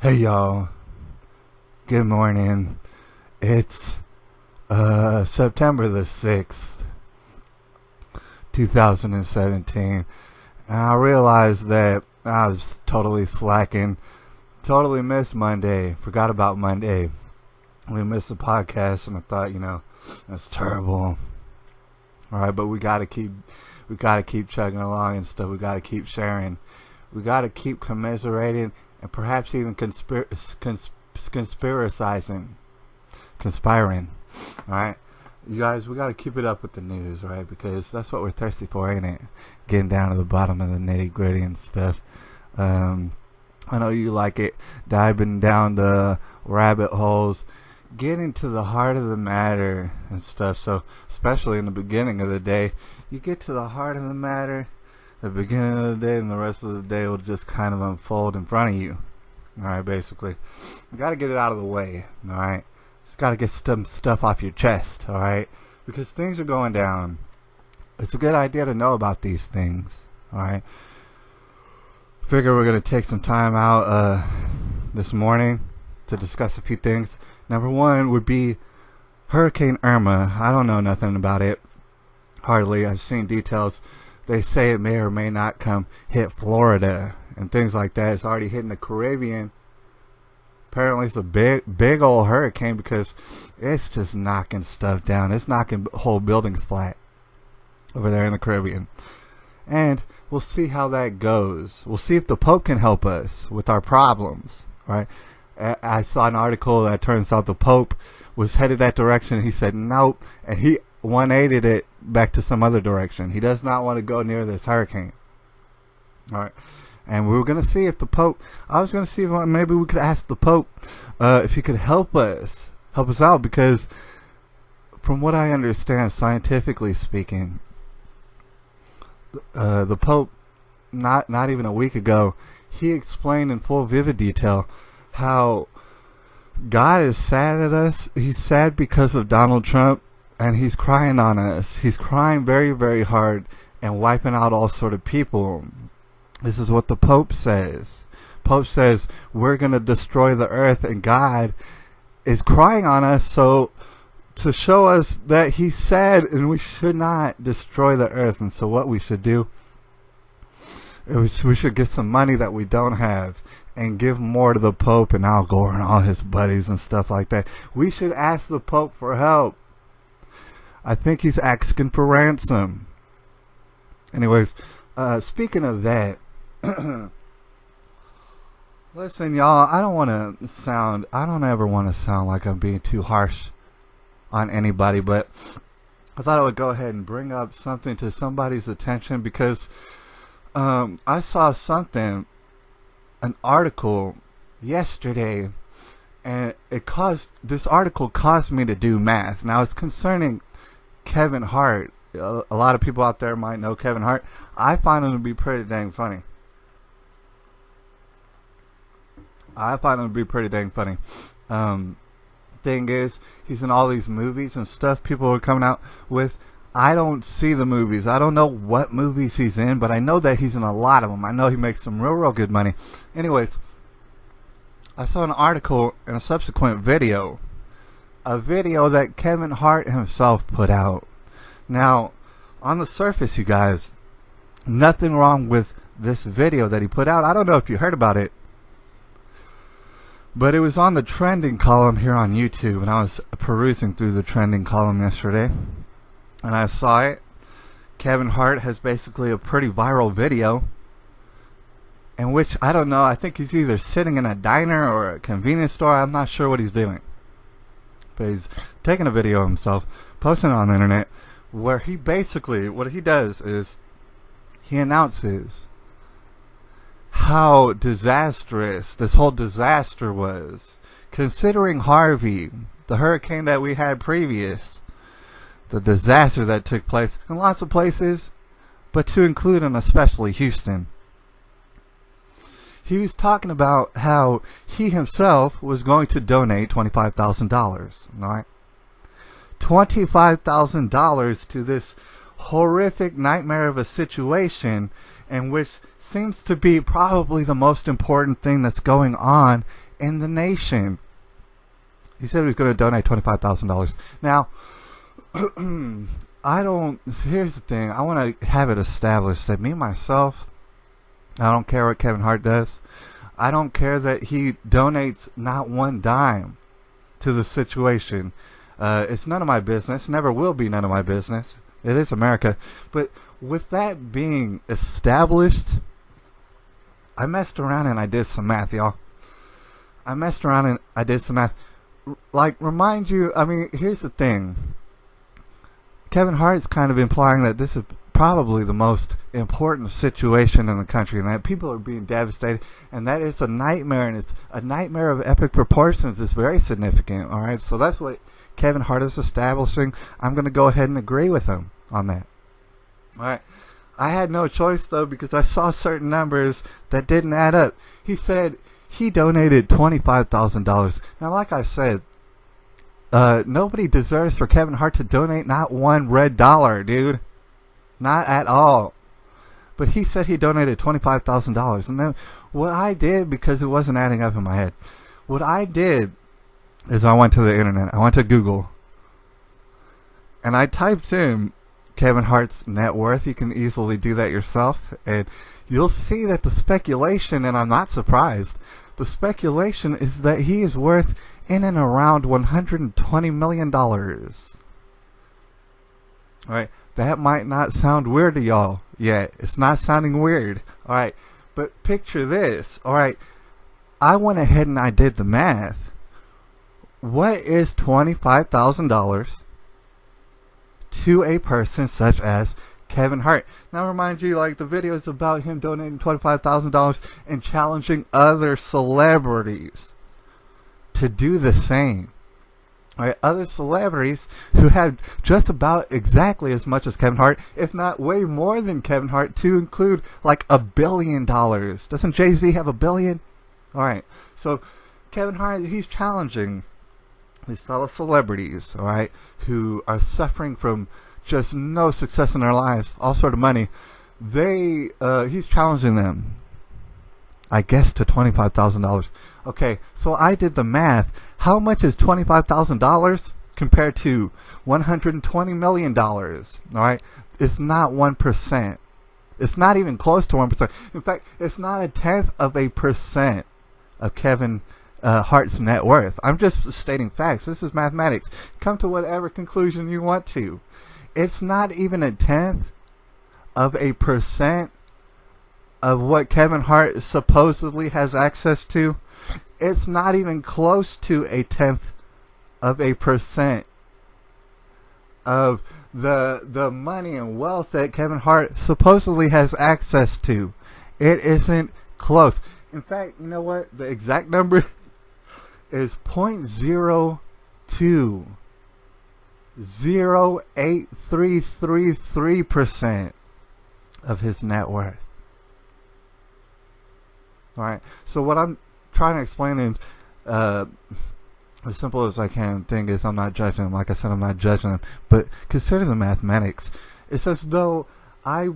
Hey y'all, good morning. It's September the 6th, 2017. And I realized that I was totally slacking. Totally missed Monday. Forgot about Monday. We missed the podcast and I thought, that's terrible. Alright, but we gotta keep chugging along and stuff. We gotta keep sharing. We gotta keep commiserating and perhaps even conspiring. Alright? You guys, we gotta keep it up with the news, right? Because that's what we're thirsty for, ain't it? Getting down to the bottom of the nitty gritty and stuff. I know you like it. Diving down the rabbit holes. Getting to the heart of the matter and stuff. So, especially in the beginning of the day, you get to the heart of the matter. The beginning of the day and the rest of the day will just kind of unfold in front of you. Alright, basically. You gotta get it out of the way, alright? Just gotta get some stuff off your chest, alright? Because things are going down. It's a good idea to know about these things, alright? Figure we're gonna take some time out this morning to discuss a few things. Number one would be Hurricane Irma. I don't know nothing about it. Hardly. I've seen details. They say it may or may not come hit Florida and things like that. It's already hitting the Caribbean. Apparently it's a big old hurricane because it's just knocking stuff down. It's knocking whole buildings flat over there in the Caribbean. And we'll see how that goes. We'll see if the Pope can help us with our problems, right? I saw an article that turns out the Pope was headed that direction. He said nope, and he 180'd it back to some other direction. He does not want to go near this hurricane. Alright. And we were going to see if the Pope, I was going to see if maybe we could ask the Pope if he could help us out, because from what I understand, scientifically speaking, the Pope, not even a week ago, he explained in full vivid detail how God is sad at us. He's sad because of Donald Trump, and he's crying on us. He's crying very, very hard and wiping out all sort of people. This is what the Pope says. Pope says we're going to destroy the earth, and God is crying on us, so to show us that he's sad and we should not destroy the earth. And so what we should do is we should get some money that we don't have and give more to the Pope and Al Gore and all his buddies and stuff like that. We should ask the Pope for help. I think he's asking for ransom. Anyways, speaking of that, listen, y'all, I don't ever want to sound like I'm being too harsh on anybody, but I thought I would go ahead and bring up something to somebody's attention because I saw an article yesterday, and this article caused me to do math. Now it's concerning Kevin Hart. A lot of people out there might know Kevin Hart. I find him to be pretty dang funny. Thing is, he's in all these movies and stuff people are coming out with. I don't see the movies. I don't know what movies he's in, but I know that he's in a lot of them. I know he makes some real good money. Anyways, I saw an article and a subsequent video. A video that Kevin Hart himself put out. Now, on the surface, you guys, nothing wrong with this video that he put out. I don't know if you heard about it, but it was on the trending column here on YouTube, and I was perusing through the trending column yesterday, and I saw it. Kevin Hart has basically a pretty viral video in which, I don't know, I think he's either sitting in a diner or a convenience store. I'm not sure what he's doing. But he's taking a video of himself, posting it on the internet, where he basically, what he does is he announces how disastrous this whole disaster was, considering Harvey, the hurricane that we had previous, the disaster that took place in lots of places, but to include and especially Houston. He was talking about how he himself was going to donate $25,000, right? $25,000 to this horrific nightmare of a situation in which seems to be probably the most important thing that's going on in the nation. He said he was going to donate $25,000. Now, here's the thing. I want to have it established that me, myself, I don't care what Kevin Hart does. I don't care that he donates not one dime to the situation. It's none of my business. Never will be none of my business. It is America. But with that being established, I messed around and I did some math, y'all. I messed around and I did some math. Like, remind you, I mean, here's the thing. Kevin Hart's kind of implying that this is probably the most important situation in the country and that people are being devastated, and that is a nightmare, and it's a nightmare of epic proportions. It's very significant, all right? So that's what Kevin Hart is establishing. I'm going to go ahead and agree with him on that. All right. I had no choice, though, because I saw certain numbers that didn't add up. He said he donated $25,000. Now, like I said, nobody deserves for Kevin Hart to donate not one red dollar, dude. Not at all. But he said he donated $25,000. And then what I did, because it wasn't adding up in my head, what I did is I went to the internet. I went to Google. And I typed in Kevin Hart's net worth. You can easily do that yourself. And you'll see that the speculation, and I'm not surprised, the speculation is that he is worth in and around $120 million. Alright, that might not sound weird to y'all yet. It's not sounding weird. Alright, but picture this. Alright, I went ahead and I did the math. What is $25,000 to a person such as Kevin Hart? Now, remind you, like, the video is about him donating $25,000 and challenging other celebrities to do the same. Right, other celebrities who have just about exactly as much as Kevin Hart, if not way more than Kevin Hart, to include like $1 billion. Doesn't Jay-Z have $1 billion? Alright, so Kevin Hart, he's challenging these fellow celebrities, alright, who are suffering from just no success in their lives, all sort of money. He's challenging them, I guess, to $25,000. Okay, so I did the math. How much is $25,000 compared to $120 million? Alright, it's not 1%. It's not even close to 1%. In fact, it's not 0.1% of Kevin Hart's net worth. I'm just stating facts. This is mathematics. Come to whatever conclusion you want to. It's not even 0.1% of what Kevin Hart supposedly has access to. It's not even close to 0.1% of the money and wealth that Kevin Hart supposedly has access to. It isn't close. In fact, you know what? The exact number is 0.082083333% of his net worth. Alright, so what I'm trying to explain is as simple as I can. Thing is, I'm not judging him. Like I said, I'm not judging him, but consider the mathematics. It's as though I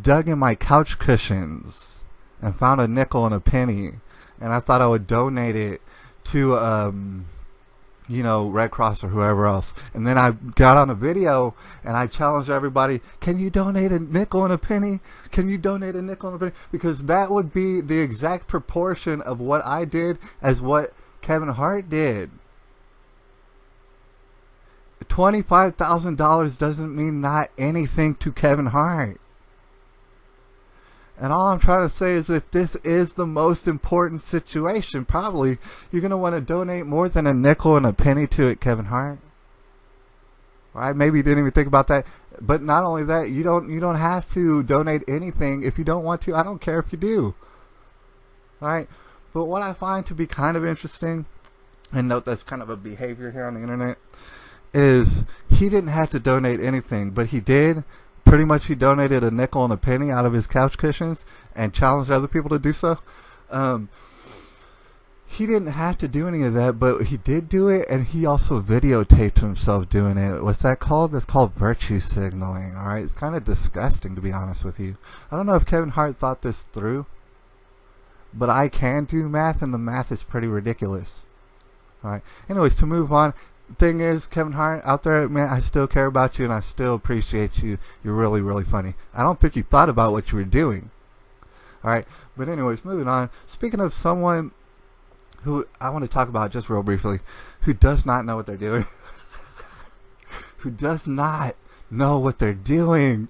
dug in my couch cushions and found a nickel and a penny, and I thought I would donate it to you know, Red Cross or whoever else. And then I got on a video and I challenged everybody, can you donate a nickel and a penny? Can you donate a nickel and a penny? Because that would be the exact proportion of what I did as what Kevin Hart did. $25,000 doesn't mean not anything to Kevin Hart. And all I'm trying to say is, if this is the most important situation, probably you're going to want to donate more than a nickel and a penny to it, Kevin Hart. Right? Maybe you didn't even think about that. But not only that, you don't have to donate anything if you don't want to. I don't care if you do. Right? But what I find to be kind of interesting, and note that's kind of a behavior here on the internet, is he didn't have to donate anything, but he did. Pretty much he donated a nickel and a penny out of his couch cushions and challenged other people to do so. He didn't have to do any of that, but he did do it, and he also videotaped himself doing it. What's that called? That's called virtue signaling. Alright, it's kind of disgusting, to be honest with you. I don't know if Kevin Hart thought this through, but I can do math, and the math is pretty ridiculous. All right. Anyways, to move on. Thing is, Kevin Hart out there, man, I still care about you, and I still appreciate you. You're really, really funny. I don't think you thought about what you were doing. All right. But anyways, moving on. Speaking of someone who I want to talk about just real briefly, who does not know what they're doing. Who does not know what they're doing.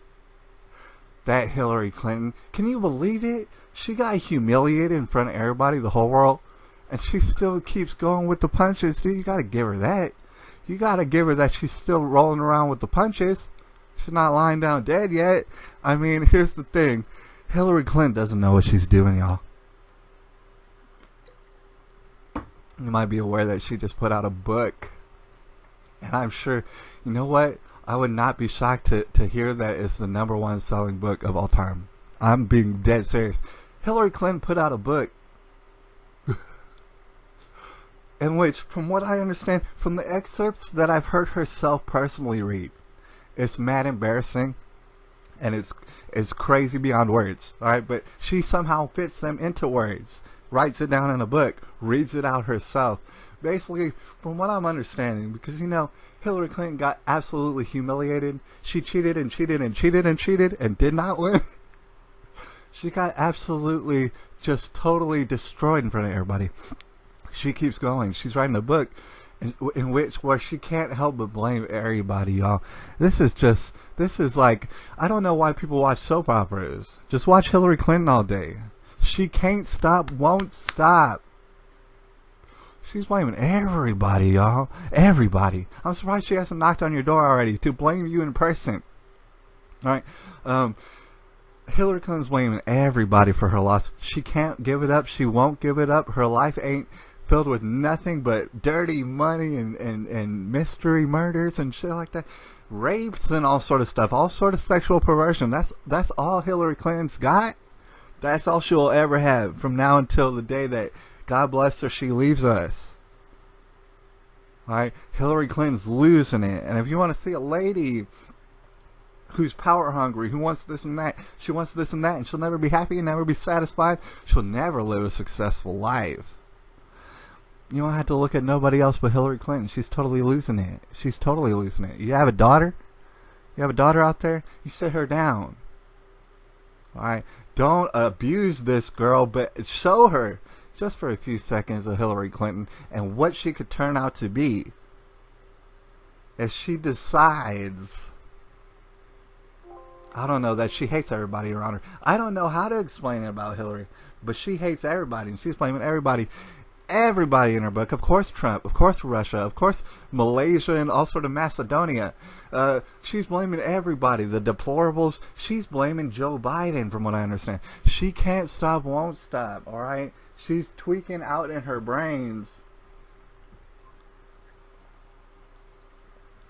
That Hillary Clinton. Can you believe it? She got humiliated in front of everybody, the whole world, and she still keeps going with the punches. Dude, you gotta give her that. You gotta give her that she's still rolling around with the punches. She's not lying down dead yet. I mean, here's the thing. Hillary Clinton doesn't know what she's doing, y'all. You might be aware that she just put out a book. And I'm sure, you know what? I would not be shocked to hear that it's the #1 selling book of all time. I'm being dead serious. Hillary Clinton put out a book in which, from what I understand, from the excerpts that I've heard herself personally read, it's mad embarrassing, and it's crazy beyond words. All right, but she somehow fits them into words, writes it down in a book, reads it out herself. Basically, from what I'm understanding, because, you know, Hillary Clinton got absolutely humiliated. She cheated and cheated and cheated and cheated and did not win. She got absolutely just totally destroyed in front of everybody. She keeps going. She's writing a book in which where she can't help but blame everybody, y'all. This is like, I don't know why people watch soap operas. Just watch Hillary Clinton all day. She can't stop, won't stop. She's blaming everybody, y'all. Everybody. I'm surprised she hasn't knocked on your door already to blame you in person. Alright? Hillary Clinton's blaming everybody for her loss. She can't give it up. She won't give it up. Her life ain't filled with nothing but dirty money and mystery murders and shit like that. Rapes and all sort of stuff. All sort of sexual perversion. That's all Hillary Clinton's got. That's all she'll ever have from now until the day that, God bless her, she leaves us. Alright? Hillary Clinton's losing it. And if you want to see a lady who's power hungry, who wants this and that, she wants this and that, and she'll never be happy and never be satisfied, she'll never live a successful life. You don't have to look at nobody else but Hillary Clinton. She's totally losing it. She's totally losing it. You have a daughter? You have a daughter out there? You sit her down. Alright? Don't abuse this girl, but show her just for a few seconds of Hillary Clinton and what she could turn out to be if she decides, I don't know, that she hates everybody around her. I don't know how to explain it about Hillary, but she hates everybody, and she's blaming everybody in her book. Of course Trump, of course Russia, of course Malaysia, and all sort of Macedonia. She's blaming everybody, the deplorables. She's blaming Joe Biden, from what I understand. She can't stop, won't stop, alright? She's tweaking out in her brains.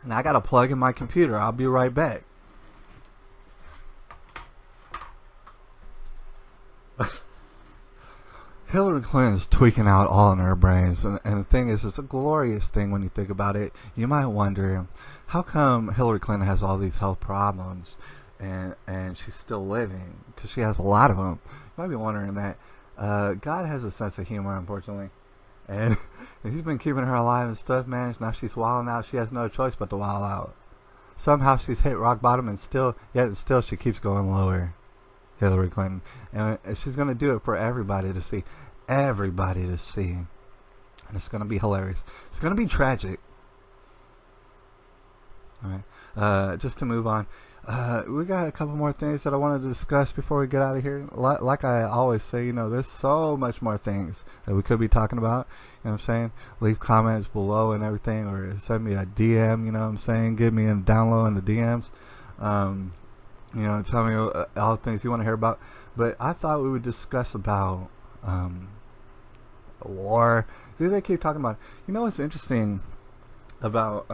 And I gotta plug in my computer. I'll be right back. Hillary Clinton's tweaking out all in her brains. And the thing is, it's a glorious thing when you think about it. You might wonder, how come Hillary Clinton has all these health problems and she's still living? Because she has a lot of them. You might be wondering that. God has a sense of humor, unfortunately, and he's been keeping her alive and stuff, man. Now she's wilding out. She has no choice but to wild out. Somehow she's hit rock bottom, and still she keeps going lower, Hillary Clinton, and she's gonna do it for everybody to see, and it's gonna be hilarious. It's gonna be tragic. All right, just to move on. We got a couple more things that I wanted to discuss before we get out of here. Like I always say, you know, there's so much more things that we could be talking about. You know what I'm saying? Leave comments below and everything, or send me a DM, you know what I'm saying? Give me a download in the DMs. You know, tell me all the things you want to hear about. But I thought we would discuss about war. They keep talking about, you know what's interesting about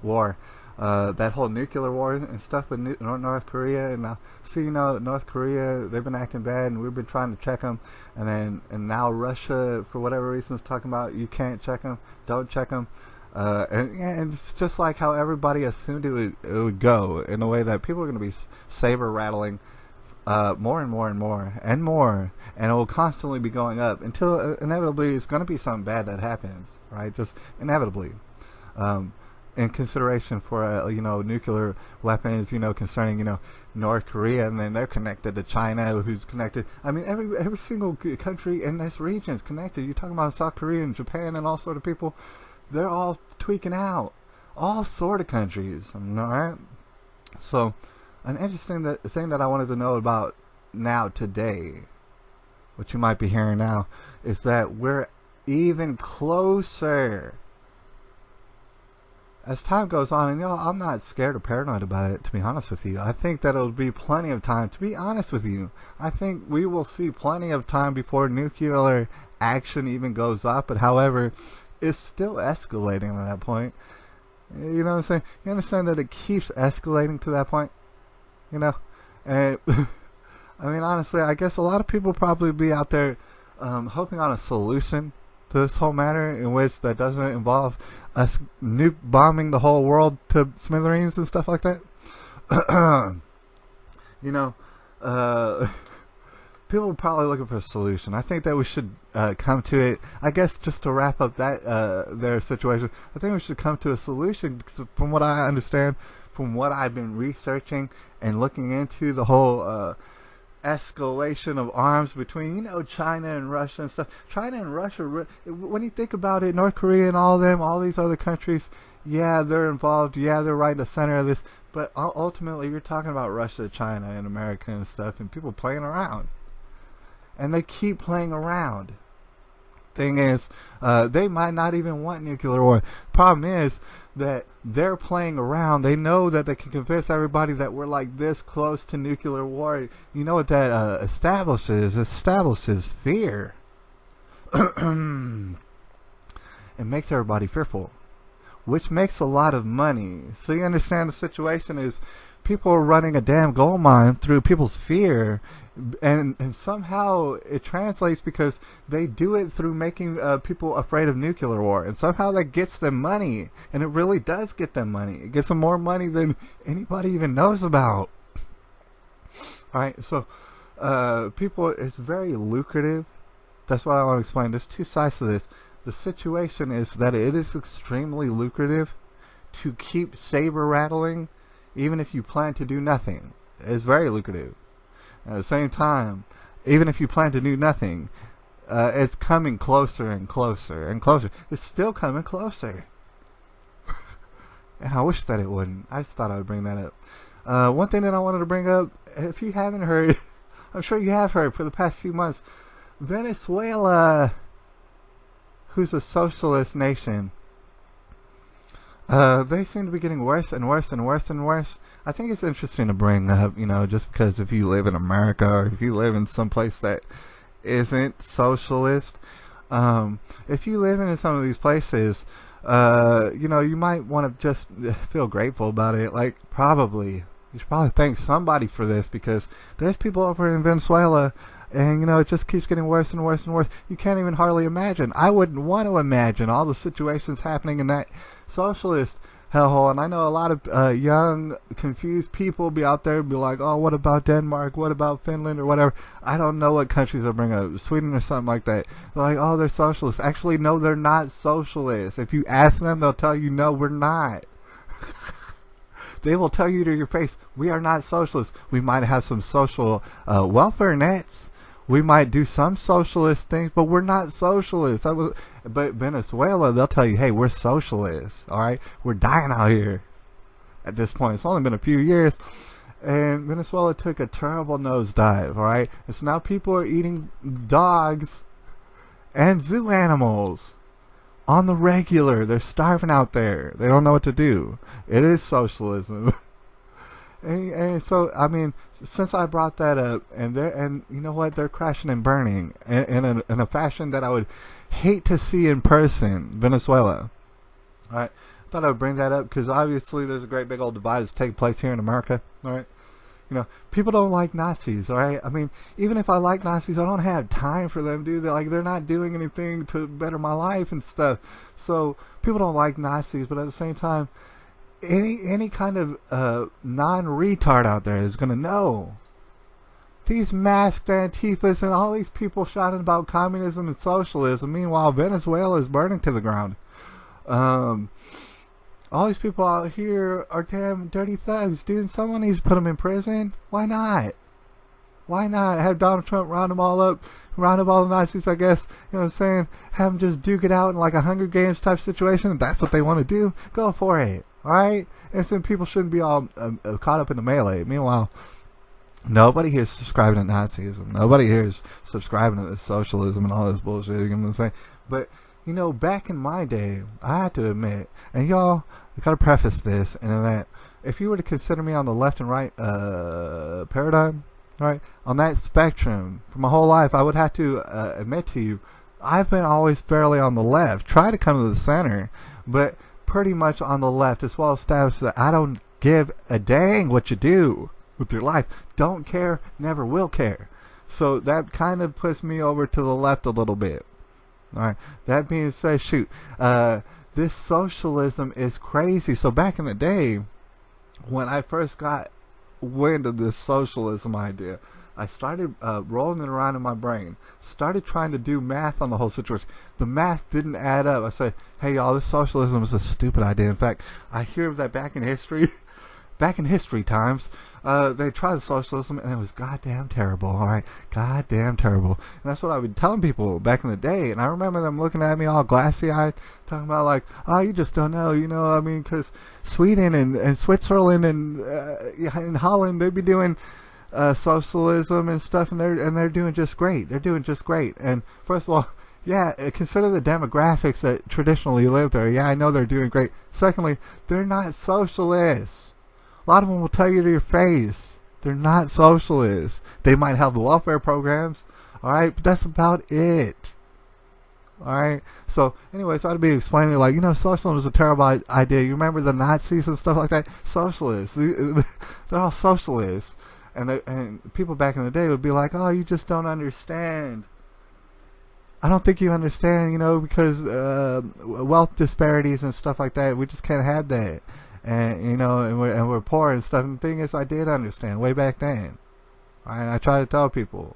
war? That whole nuclear war and stuff with North Korea, and see, you know, North Korea, they've been acting bad, and we've been trying to check them, and now Russia, for whatever reason, is talking about you can't check them, don't check them, and it's just like how everybody assumed it would go, in a way that people are going to be saber rattling more and more and more and more, and it will constantly be going up until inevitably it's going to be something bad that happens, right? Just inevitably. In consideration for nuclear weapons, concerning North Korea, and then they're connected to China, who's connected. I mean, every single country in this region is connected. You're talking about South Korea and Japan and all sort of people. They're all tweaking out. All sort of countries. All right. So, an interesting thing that I wanted to know about now today, what you might be hearing now, is that we're even closer as time goes on. And I'm not scared or paranoid about it, to be honest with you. I think that it'll be plenty of time, to be honest with you. I think we will see plenty of time before nuclear action even goes up. But however, it's still escalating at that point. You know what I'm saying? You understand that it keeps escalating to that point? And I mean, honestly, I guess a lot of people probably be out there hoping on a solution to this whole matter, in which that doesn't involve us nuke bombing the whole world to smithereens and stuff like that. People are probably looking for a solution. I think that we should come to it. I guess just to wrap up that their situation, I think we should come to a solution, because from what I understand, from what I've been researching and looking into the whole escalation of arms between China and Russia and stuff. China and Russia, when you think about it, North Korea and all these other countries, yeah, they're involved, yeah, they're right in the center of this, but ultimately you're talking about Russia, China, and America and stuff, and people playing around, and they keep playing around. Thing is, they might not even want nuclear war. Problem is that they're playing around. They know that they can convince everybody that we're like this close to nuclear war. You know what that establishes? Establishes fear. It makes everybody fearful, which makes a lot of money. So you understand the situation is, people are running a damn gold mine through people's fear. And somehow it translates, because they do it through making people afraid of nuclear war, and somehow that gets them money, and it really does get them money. It gets them more money than anybody even knows about. Alright, so people, it's very lucrative. That's what I want to explain. There's two sides to this. The situation is that it is extremely lucrative to keep saber rattling, even if you plan to do nothing. It's very lucrative. At the same time, even if you plan to do nothing, it's coming closer and closer and closer. It's still coming closer. And I wish that it wouldn't. I just thought I would bring that up. One thing that I wanted to bring up, if you haven't heard, I'm sure you have heard for the past few months, Venezuela, who's a socialist nation, they seem to be getting worse and worse and worse and worse. I think it's interesting to bring up, just because if you live in America, or if you live in some place that isn't socialist, if you live in some of these places, you might want to just feel grateful about it. Like, you should probably thank somebody for this, because there's people over in Venezuela, and it just keeps getting worse and worse and worse. You can't even hardly imagine. I wouldn't want to imagine all the situations happening in that socialist hellhole. And I know a lot of young, confused people be out there and be like, oh, what about Denmark? What about Finland? Or whatever. I don't know what countries they'll bring up. Sweden or something like that. They're like, oh, they're socialists. Actually, no, they're not socialists. If you ask them, they'll tell you, no, we're not. They will tell you to your face, we are not socialists. We might have some social welfare nets. We might do some socialist things, but we're not socialists. But Venezuela, they'll tell you, hey, we're socialists, all right? We're dying out here at this point. It's only been a few years, and Venezuela took a terrible nosedive, all right? And so now people are eating dogs and zoo animals on the regular. They're starving out there. They don't know what to do. It is socialism. And so, I mean, since I brought that up, and you know what, they're crashing and burning in a fashion that I would hate to see in person, Venezuela. All right, I thought I would bring that up because obviously there's a great big old divide that's taking place here in America. All right, people don't like Nazis. All right, I mean, even if I like Nazis, I don't have time for them, dude. They're not doing anything to better my life and stuff. So people don't like Nazis, but at the same time, any kind of non-retard out there is going to know these masked Antifas and all these people shouting about communism and socialism. Meanwhile, Venezuela is burning to the ground. All these people out here are damn dirty thugs, dude. Someone needs to put them in prison. Why not? Why not have Donald Trump round them all up, round up all the Nazis, I guess, you know what I'm saying? Have them just duke it out in like a Hunger Games type situation. If that's what they want to do, go for it, alright? And then people shouldn't be all caught up in the melee. Meanwhile, nobody here is subscribing to Nazism. Nobody here is subscribing to socialism and all this bullshit, you know what I'm saying? But, you know, back in my day, I have to admit, and y'all, I gotta preface this, and that if you were to consider me on the left and right paradigm, right, on that spectrum, for my whole life, I would have to admit to you, I've been always fairly on the left. Try to come to the center, but pretty much on the left. It's well established that I don't give a dang what you do with your life. Don't care, never will care. So that kind of puts me over to the left a little bit. Alright, that being said, shoot, this socialism is crazy. So back in the day, when I first got wind of this socialism idea, I started rolling it around in my brain, started trying to do math on the whole situation. The math didn't add up. I said, hey y'all, this socialism is a stupid idea. In fact, I hear that back in history, back in history times, they tried socialism and it was goddamn terrible, alright? Goddamn terrible. And that's what I would telling people back in the day. And I remember them looking at me all glassy-eyed, talking about like, oh, you just don't know, you know, I mean, because Sweden and Switzerland and Holland, they'd be doing socialism and stuff, and they're doing just great. They're doing just great. And first of all, yeah, consider the demographics that traditionally live there. Yeah, I know they're doing great. Secondly, they're not socialists. A lot of them will tell you to your face, they're not socialists. They might have welfare programs, alright, but that's about it. Alright, so anyways, I'd be explaining like, you know, socialism is a terrible idea. You remember the Nazis and stuff like that? Socialists. They're all socialists. And people back in the day would be like, oh, you just don't understand. I don't think you understand, you know, because wealth disparities and stuff like that, we just can't have that. And you know, and we're poor and stuff. And the thing is, I did understand way back then. Right? I try to tell people,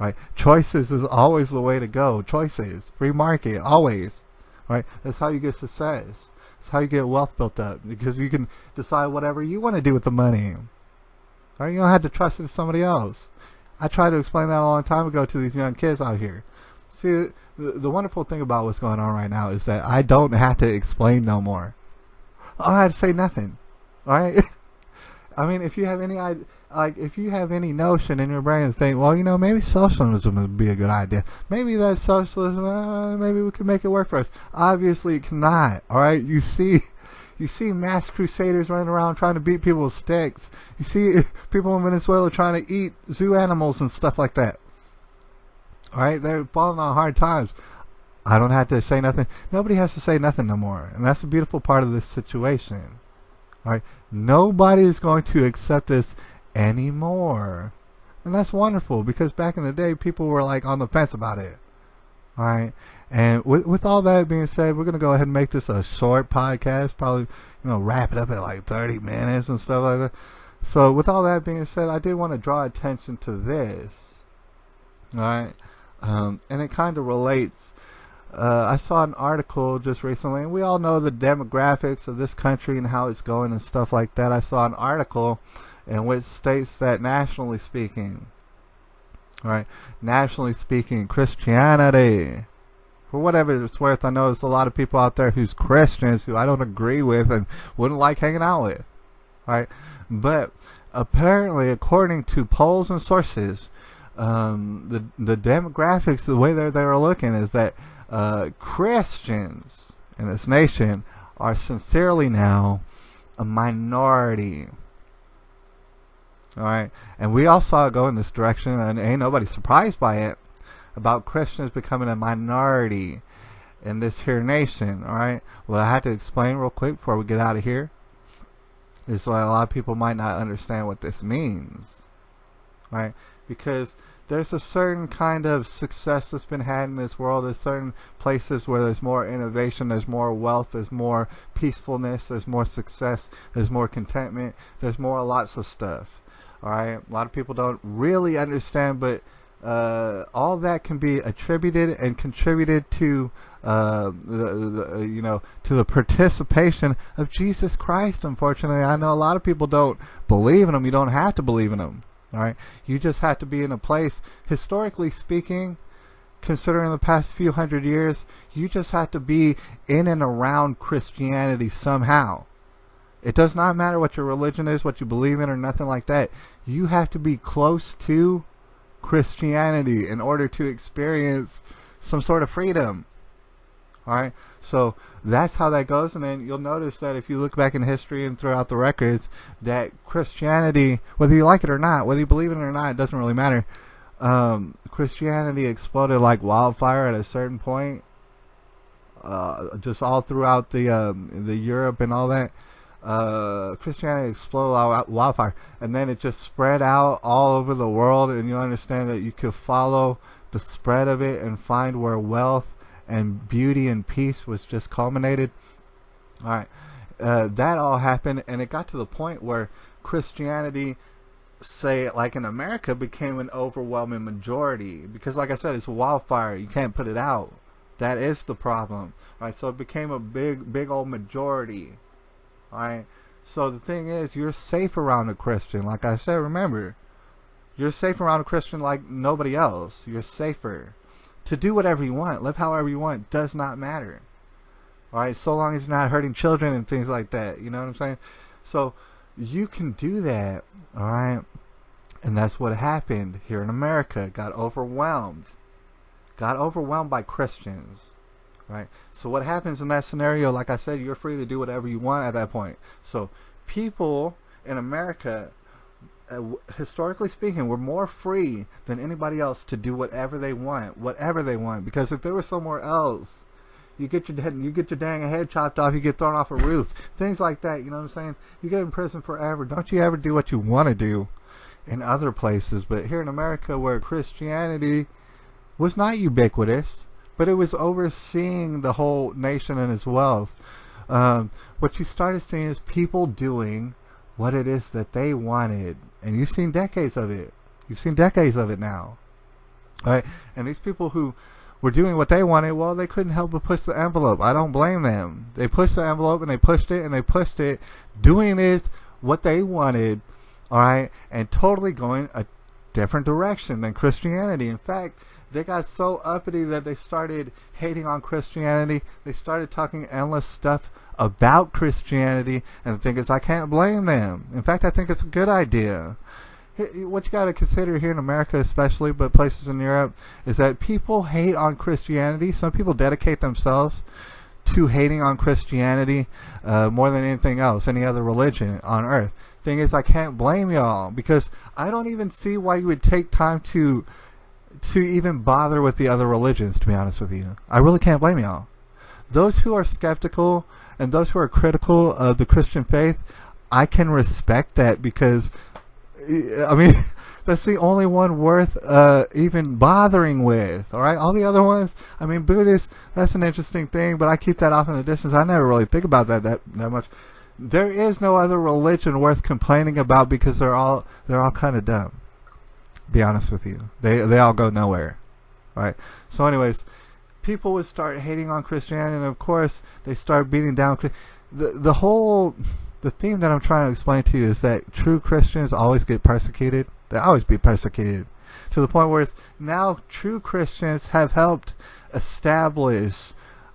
right? Choices is always the way to go. Choices, free market, always. Right? That's how you get success. That's how you get wealth built up, because you can decide whatever you want to do with the money. Right? You don't have to trust it to somebody else. I tried to explain that a long time ago to these young kids out here. See, the wonderful thing about what's going on right now is that I don't have to explain no more. I don't have to say nothing. Alright? I mean, if you have any idea, like, if you have any notion in your brain and think, well, you know, maybe socialism would be a good idea. Maybe that socialism, maybe we could make it work for us. Obviously, it cannot. Alright? You see mass crusaders running around trying to beat people with sticks. You see people in Venezuela trying to eat zoo animals and stuff like that. Alright? They're falling on hard times. I don't have to say nothing. Nobody has to say nothing no more. And that's the beautiful part of this situation. Alright? Nobody is going to accept this anymore. And that's wonderful, because back in the day, people were like on the fence about it. Alright? And with all that being said, we're going to go ahead and make this a short podcast. Probably, you know, wrap it up at like 30 minutes and stuff like that. So with all that being said, I did want to draw attention to this. Alright? And it kind of relates. I saw an article just recently, and we all know the demographics of this country and how it's going and stuff like that. I saw an article in which states that nationally speaking, Christianity, for whatever it's worth, I know there's a lot of people out there who's Christians who I don't agree with and wouldn't like hanging out with, right? But apparently, according to polls and sources, the demographics, the way they were looking is that Christians in this nation are sincerely now a minority. Alright, and we all saw it go in this direction, and ain't nobody surprised by it, about Christians becoming a minority in this here nation. Alright, what I had to explain real quick before we get out of here is like a lot of people might not understand what this means. Right, because there's a certain kind of success that's been had in this world. There's certain places where there's more innovation, there's more wealth, there's more peacefulness, there's more success, there's more contentment, there's more lots of stuff. All right, a lot of people don't really understand, but all that can be attributed and contributed to to the participation of Jesus Christ. Unfortunately, I know a lot of people don't believe in him. You don't have to believe in him. All right, you just have to be in a place, historically speaking, considering the past few hundred years, you just have to be in and around Christianity somehow. It does not matter what your religion is, what you believe in, or nothing like that. You have to be close to Christianity in order to experience some sort of freedom. Alright? So that's how that goes. And then you'll notice that if you look back in history and throughout the records, that Christianity, whether you like it or not, whether you believe in it or not, it doesn't really matter. Christianity exploded like wildfire at a certain point. Just all throughout the Europe and all that. Christianity exploded like wildfire, and then it just spread out all over the world, and you understand that you could follow the spread of it and find where wealth and beauty and peace was just culminated. Alright, that all happened, and it got to the point where Christianity, say like in America, became an overwhelming majority, because like I said, it's a wildfire, you can't put it out. That is the problem. Alright, so it became a big old majority. Alright, so the thing is, you're safe around a Christian. Like I said, remember, you're safe around a Christian like nobody else. You're safer to do whatever you want, live however you want, does not matter. Alright, so long as you're not hurting children and things like that, you know what I'm saying? So you can do that. Alright, and that's what happened here in America. Got overwhelmed by Christians. Right. So what happens in that scenario, like I said, you're free to do whatever you want at that point. So people in America, historically speaking, were more free than anybody else to do whatever they want. Because if they were somewhere else, you get your dang head chopped off, you get thrown off a roof, things like that. You know what I'm saying? You get in prison forever. Don't you ever do what you want to do in other places. But here in America, where Christianity was not ubiquitous, but it was overseeing the whole nation and its wealth, what you started seeing is people doing what it is that they wanted. And you've seen decades of it. You've seen decades of it now. All right? And these people who were doing what they wanted, well, they couldn't help but push the envelope. I don't blame them. They pushed the envelope, and they pushed it, and they pushed it, doing it what they wanted, all right, and totally going a different direction than Christianity. In fact, they got so uppity that they started hating on Christianity. They started talking endless stuff about Christianity. And the thing is, I can't blame them. In fact, I think it's a good idea. What you got to consider here in America especially, but places in Europe, is that people hate on Christianity. Some people dedicate themselves to hating on Christianity more than anything else, any other religion on earth. Thing is, I can't blame y'all, because I don't even see why you would take time to even bother with the other religions, to be honest with you. I really can't blame y'all. Those who are skeptical and those who are critical of the Christian faith, I can respect that, because, I mean, that's the only one worth even bothering with. Alright? All the other ones, I mean, Buddhists, that's an interesting thing, but I keep that off in the distance. I never really think about that much. There is no other religion worth complaining about, because they're all kind of dumb. Be honest with you, they all go nowhere. Right? So anyways, people would start hating on Christianity, and of course they start beating down the theme that I'm trying to explain to you is that true Christians always get persecuted. They always be persecuted, to the point where it's now true Christians have helped establish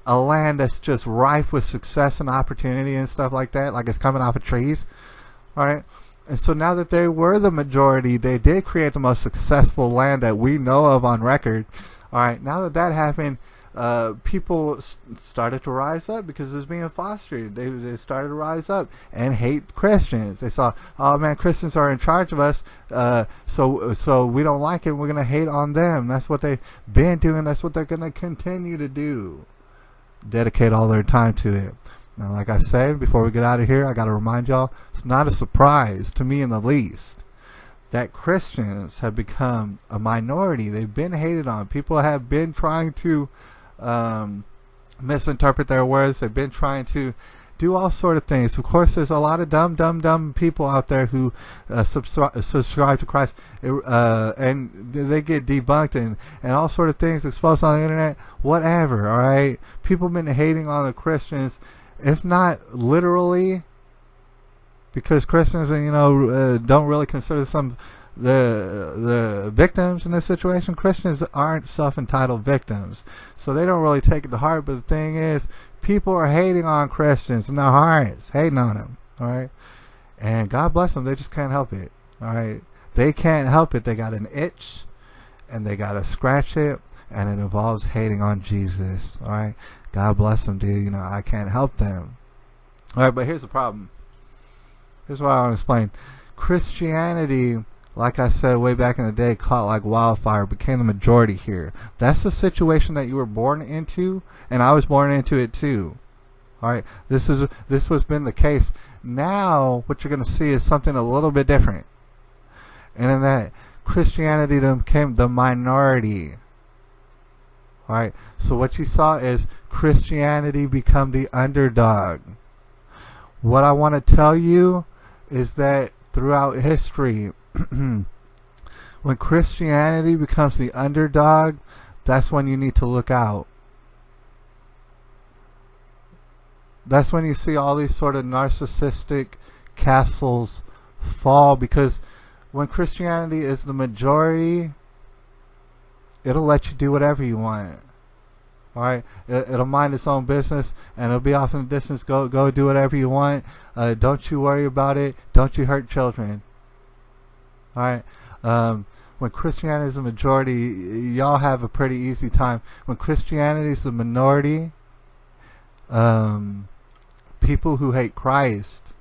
a land that's just rife with success and opportunity and stuff like that, like it's coming off of trees. All right. And so now that they were the majority, they did create the most successful land that we know of on record. All right, now that happened, people started to rise up because it was being fostered. They started to rise up and hate Christians. They saw, oh man, Christians are in charge of us, so we don't like it. We're going to hate on them. That's what they've been doing. That's what they're going to continue to do. Dedicate all their time to it. Now, like I said, before we get out of here, I got to remind y'all, it's not a surprise to me in the least that Christians have become a minority. They've been hated on. People have been trying to misinterpret their words. They've been trying to do all sort of things. Of course, there's a lot of dumb people out there who subscribe to Christ, and they get debunked and all sort of things exposed on the internet. Whatever, all right. People have been hating on the Christians, if not literally, because Christians, don't really consider the victims in this situation. Christians aren't self-entitled victims, so they don't really take it to heart. But the thing is, people are hating on Christians in their hearts, hating on them, all right? And God bless them, they just can't help it, all right? They can't help it. They got an itch, and they got to scratch it, and it involves hating on Jesus, all right? God bless them, dude. I can't help them. All right, but here's the problem. Here's what I want to explain. Christianity, like I said way back in the day, caught like wildfire, became the majority here. That's the situation that you were born into, and I was born into it too. All right, this was been the case. Now, what you're going to see is something a little bit different, and in that Christianity became the minority. All right, so what you saw is Christianity become the underdog. What I want to tell you is that throughout history, when Christianity becomes the underdog, that's when you need to look out. That's when you see all these sort of narcissistic castles fall, because when Christianity is the majority, it'll let you do whatever you want. All right, it'll mind its own business, and it'll be off in the distance. Go do whatever you want. Don't you worry about it. Don't you hurt children. All right. When Christianity is the majority, y'all have a pretty easy time. When Christianity is the minority, people who hate Christ,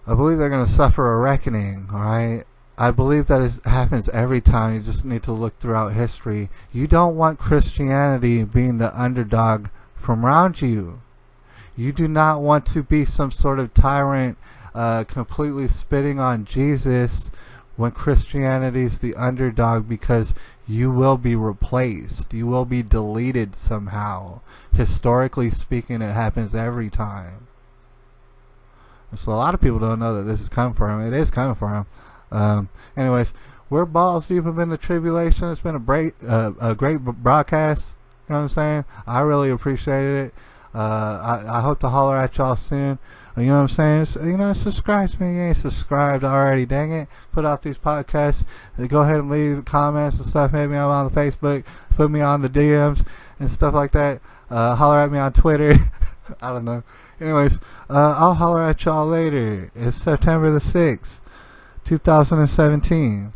I believe they're going to suffer a reckoning. All right. I believe that it happens every time. You just need to look throughout history. You don't want Christianity being the underdog from around you. You do not want to be some sort of tyrant completely spitting on Jesus when Christianity is the underdog, because you will be replaced. You will be deleted somehow. Historically speaking, it happens every time. So a lot of people don't know that this is coming for them. It is coming for them. Anyways, we're balls deep in the tribulation. It's been a great broadcast. You know what I'm saying? I really appreciated it. I hope to holler at y'all soon. You know what I'm saying? Subscribe to me. You ain't subscribed already. Dang it. Put out these podcasts. Go ahead and leave comments and stuff. Maybe I'm on the Facebook. Put me on the DMs and stuff like that. Holler at me on Twitter. I don't know. Anyways, I'll holler at y'all later. It's September the 6th. 2017.